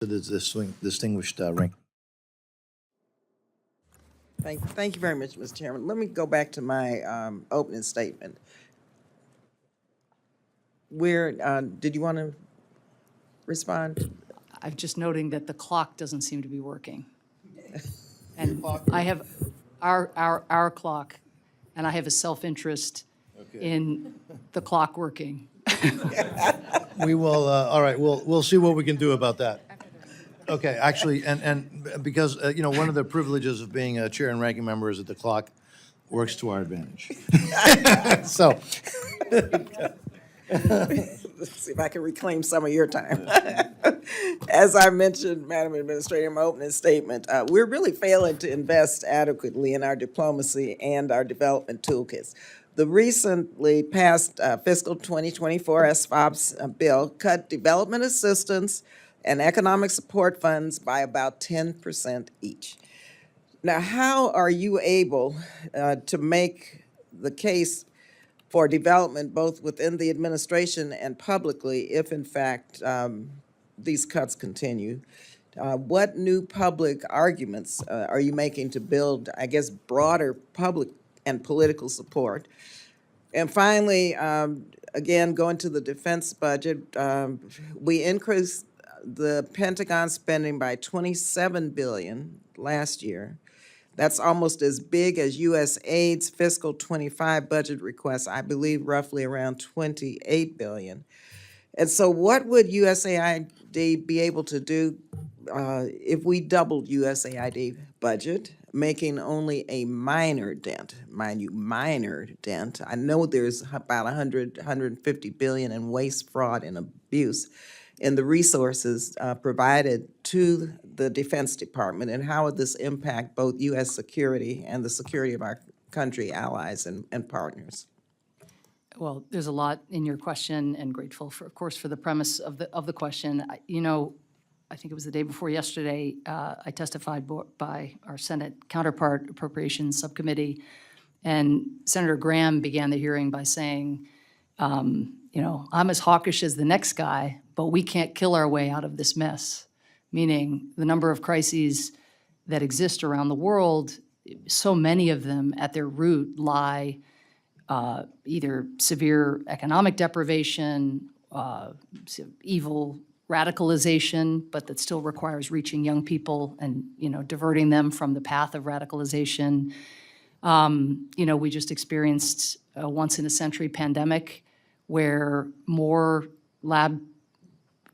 to the distinguished rank. Thank you very much, Mr. Chairman. Let me go back to my opening statement. Where, did you want to respond? I'm just noting that the clock doesn't seem to be working. And I have our clock, and I have a self-interest in the clock working. We will, all right, we'll see what we can do about that. Okay, actually, and because, you know, one of the privileges of being a chair and ranking member is that the clock works to our advantage. So, Let's see if I can reclaim some of your time. As I mentioned, Madam Administrator, in my opening statement, we're really failing to invest adequately in our diplomacy and our development toolkits. The recently passed fiscal 2024 SFOBS bill cut development assistance and economic support funds by about 10% each. Now, how are you able to make the case for development both within the administration and publicly if, in fact, these cuts continue? What new public arguments are you making to build, I guess, broader public and political support? And finally, again, going to the defense budget, we increased the Pentagon spending by $27 billion last year. That's almost as big as USAID's fiscal 25 budget request, I believe roughly around $28 billion. And so what would USAID be able to do if we doubled USAID budget, making only a minor dent, mind you, minor dent? I know there's about 150 billion in waste, fraud, and abuse in the resources provided to the Defense Department, and how would this impact both U.S. security and the security of our country, allies, and partners? Well, there's a lot in your question, and grateful for, of course, for the premise of the question. You know, I think it was the day before yesterday, I testified by our Senate counterpart, Appropriations Subcommittee, and Senator Graham began the hearing by saying, you know, I'm as hawkish as the next guy, but we can't kill our way out of this mess. Meaning the number of crises that exist around the world, so many of them at their root lie either severe economic deprivation, evil radicalization, but that still requires reaching young people and, you know, diverting them from the path of radicalization. You know, we just experienced a once-in-a-century pandemic where more lab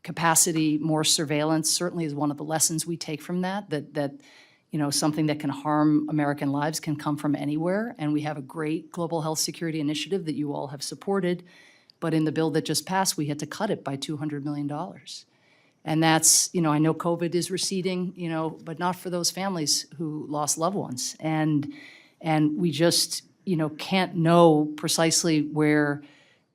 capacity, more surveillance certainly is one of the lessons we take from that, you know, something that can harm American lives can come from anywhere. And we have a great global health security initiative that you all have supported. But in the bill that just passed, we had to cut it by $200 million. And that's, you know, I know COVID is receding, you know, but not for those families who lost loved ones. And we just, you know, can't know precisely where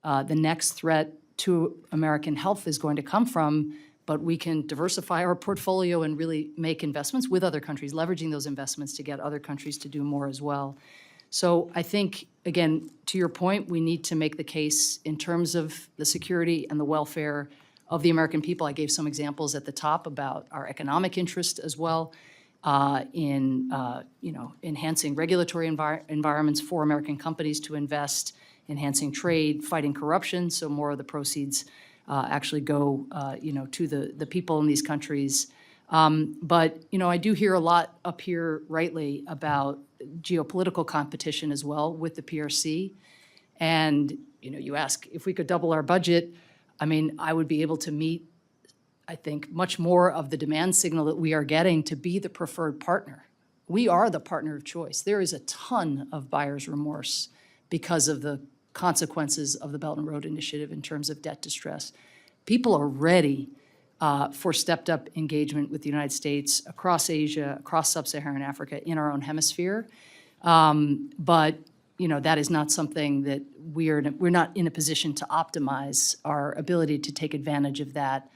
the next threat to American health is going to come from, but we can diversify our portfolio and really make investments with other countries, leveraging those investments to get other countries to do more as well. So I think, again, to your point, we need to make the case in terms of the security and the welfare of the American people. I gave some examples at the top about our economic interest as well in you know, enhancing regulatory environments for American companies to invest, enhancing trade, fighting corruption, so more of the proceeds actually go, you know, to the people in these countries. But, you know, I do hear a lot up here rightly about geopolitical competition as well with the PRC. And, you know, you ask if we could double our budget, I mean, I would be able to meet, I think, much more of the demand signal that we are getting to be the preferred partner. We are the partner of choice. There is a ton of buyer's remorse because of the consequences of the Belt and Road Initiative in terms of debt distress. People are ready for stepped-up engagement with the United States across Asia, across sub-Saharan Africa, in our own hemisphere. But you know, that is not something that we're not in a position to optimize our ability to take advantage of that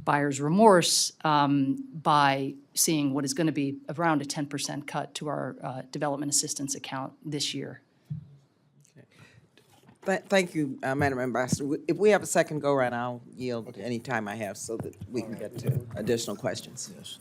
buyer's remorse by seeing what is going to be around a 10% cut to our development assistance account this year. Thank you, Madam Ambassador. If we have a second go-around, I'll yield any time I have so that we can get to additional questions. Yes.